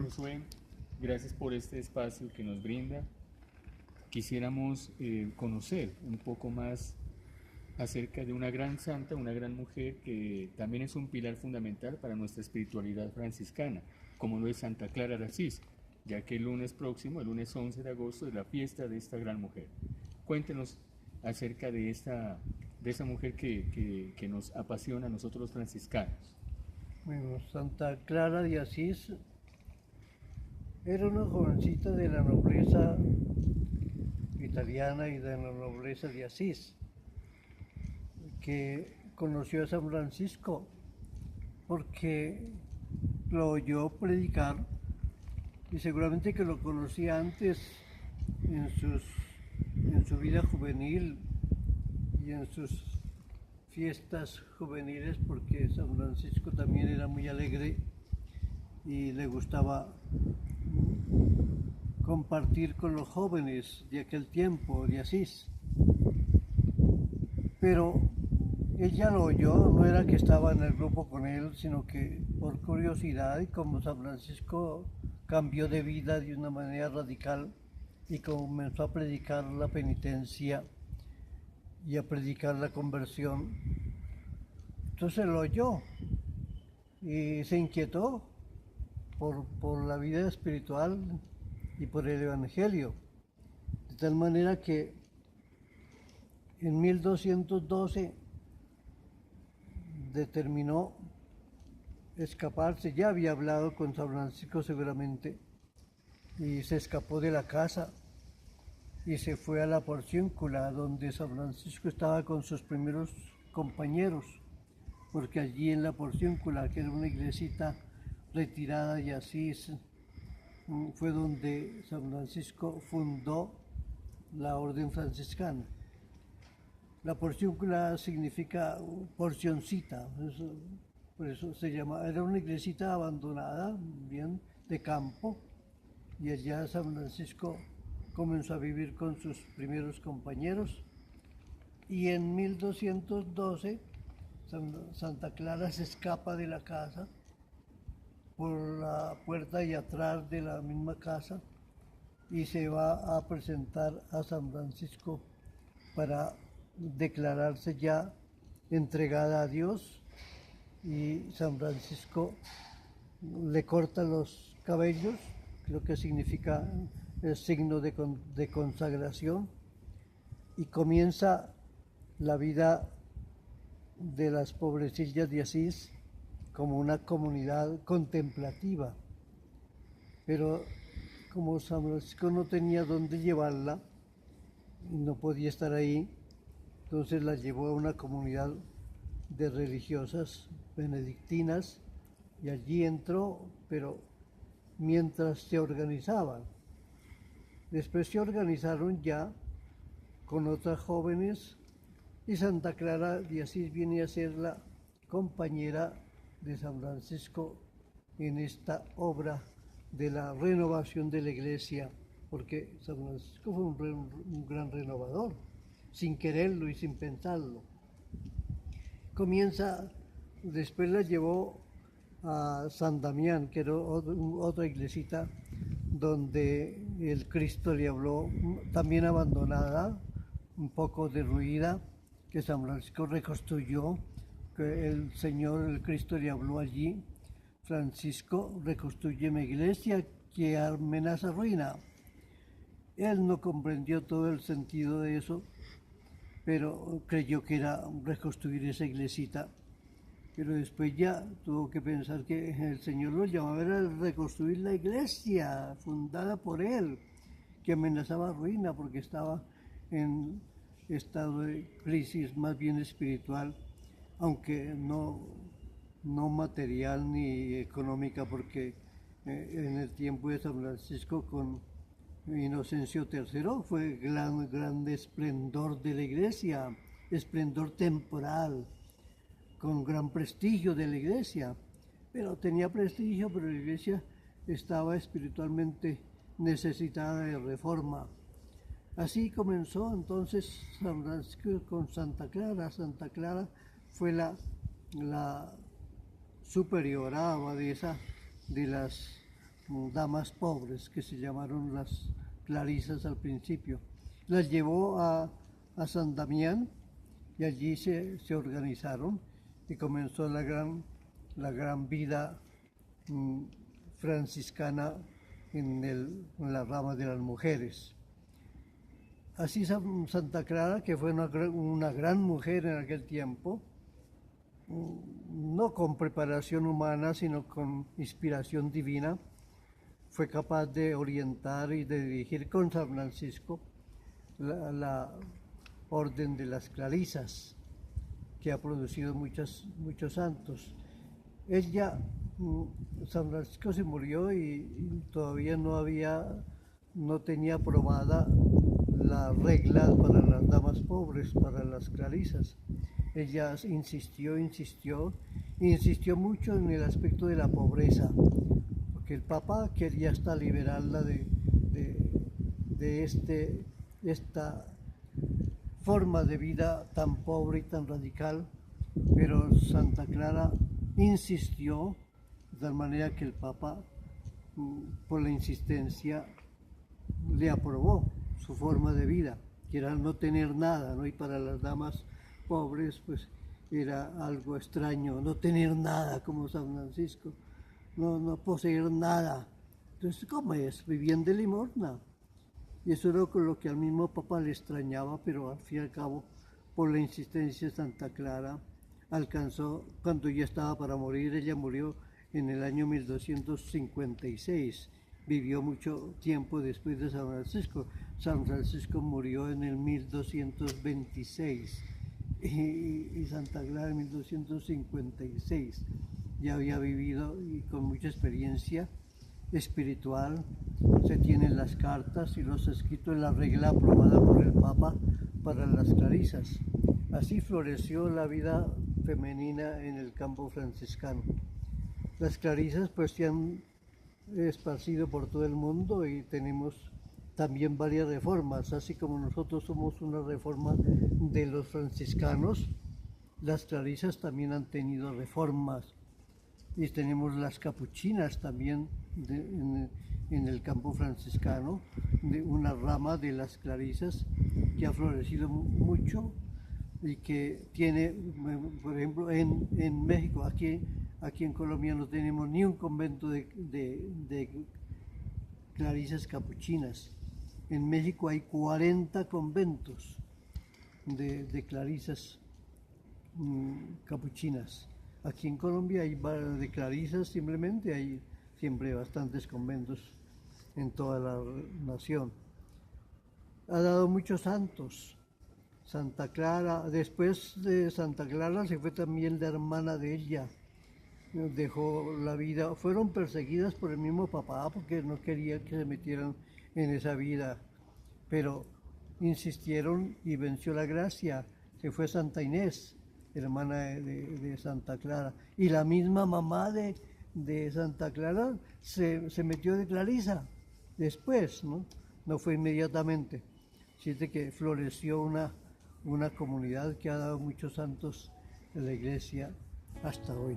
Josué, gracias por este espacio que nos brinda. Quisiéramos conocer un poco más acerca de una gran santa, una gran mujer que también es un pilar fundamental para nuestra espiritualidad franciscana, como lo es Santa Clara de Asís, ya que el lunes próximo, el lunes 11 de agosto, es la fiesta de esta gran mujer. Cuéntenos acerca de esa mujer que nos apasiona a nosotros los franciscanos. Bueno, Santa Clara de Asís era una jovencita de la nobleza italiana y de la nobleza de Asís, que conoció a San Francisco porque lo oyó predicar y seguramente que lo conocía antes en, en su vida juvenil y en sus fiestas juveniles, porque San Francisco también era muy alegre y le gustaba compartir con los jóvenes de aquel tiempo de Asís. Pero ella lo oyó, no era que estaba en el grupo con él, sino que por curiosidad, y como San Francisco cambió de vida de una manera radical y comenzó a predicar la penitencia y a predicar la conversión, entonces lo oyó y se inquietó por la vida espiritual y por el Evangelio, de tal manera que en 1212 determinó escaparse. Ya había hablado con San Francisco seguramente, y se escapó de la casa y se fue a la Porciúncula, donde San Francisco estaba con sus primeros compañeros, porque allí en la Porciúncula, que era una iglesita retirada de Asís, fue donde San Francisco fundó la orden franciscana. La porciúncula significa porcioncita, por eso se llama, era una iglesita abandonada, bien, de campo, y allá San Francisco comenzó a vivir con sus primeros compañeros, y en 1212 Santa Clara se escapa de la casa por la puerta y atrás de la misma casa y se va a presentar a San Francisco para declararse ya entregada a Dios, y San Francisco le corta los cabellos, lo que significa el signo de consagración, y comienza la vida de las pobrecillas de Asís como una comunidad contemplativa. Pero como San Francisco no tenía dónde llevarla, no podía estar ahí, entonces la llevó a una comunidad de religiosas benedictinas y allí entró, pero mientras se organizaban. Después se organizaron ya con otras jóvenes y Santa Clara de Asís viene a ser la compañera de San Francisco en esta obra de la renovación de la iglesia, porque San Francisco fue un gran renovador, sin quererlo y sin pensarlo. Después la llevó a San Damián, que era otra iglesita donde el Cristo le habló, también abandonada, un poco derruida, que San Francisco reconstruyó, que el Señor, el Cristo le habló allí: Francisco, reconstruye mi iglesia que amenaza ruina. Él no comprendió todo el sentido de eso, pero creyó que era reconstruir esa iglesita. Pero después ya tuvo que pensar que el Señor lo llamaba a reconstruir la iglesia fundada por él, que amenazaba ruina porque estaba en estado de crisis más bien espiritual, aunque no material ni económica, porque en el tiempo de San Francisco con Inocencio III fue gran esplendor de la iglesia, esplendor temporal, con gran prestigio de la iglesia, pero tenía prestigio, pero la iglesia estaba espiritualmente necesitada de reforma. Así comenzó entonces San Francisco con Santa Clara. Santa Clara fue la superiora abadesa de las damas pobres, que se llamaron las Clarisas al principio. Las llevó a San Damián y allí se organizaron y comenzó la gran vida franciscana en la rama de las mujeres. Así Santa Clara, que fue una gran mujer en aquel tiempo, no con preparación humana, sino con inspiración divina, fue capaz de orientar y de dirigir con San Francisco la orden de las Clarisas, que ha producido muchos santos. Ella, San Francisco se murió y todavía no tenía aprobada la regla para las damas pobres, para las Clarisas. Ella insistió mucho en el aspecto de la pobreza, porque el Papa quería hasta liberarla de esta forma de vida tan pobre y tan radical, pero Santa Clara insistió de tal manera que el Papa, por la insistencia, le aprobó su forma de vida, que era no tener nada, ¿no? Y para las damas pobres, pues era algo extraño, no tener nada como San Francisco, no poseer nada. Entonces, ¿cómo es? Vivían de limosna. Y eso era lo que al mismo Papa le extrañaba, pero al fin y al cabo, por la insistencia de Santa Clara, alcanzó, cuando ya estaba para morir, ella murió en el año 1256, vivió mucho tiempo después de San Francisco. San Francisco murió en el 1226 y Santa Clara en 1256. Ya había vivido y con mucha experiencia espiritual. Se tienen las cartas y los escritos en la regla aprobada por el Papa para las Clarisas. Así floreció la vida femenina en el campo franciscano. Las Clarisas pues se han esparcido por todo el mundo y tenemos también varias reformas, así como nosotros somos una reforma de los franciscanos, las Clarisas también han tenido reformas y tenemos las capuchinas también en el campo franciscano, de una rama de las Clarisas que ha florecido mucho y que tiene, por ejemplo, en México, aquí en Colombia no tenemos ni un convento de Clarisas capuchinas. En México hay 40 conventos de Clarisas capuchinas. Aquí en Colombia hay de Clarisas, simplemente hay siempre bastantes conventos en toda la nación. Ha dado muchos santos. Santa Clara, después de Santa Clara se fue también la hermana de ella, dejó la vida. Fueron perseguidas por el mismo papá porque no querían que se metieran en esa vida, pero insistieron y venció la gracia. Se fue Santa Inés, hermana de Santa Clara, y la misma mamá de Santa Clara se metió de Clarisa después, no fue inmediatamente. Así es de que floreció una comunidad que ha dado muchos santos de la iglesia hasta hoy.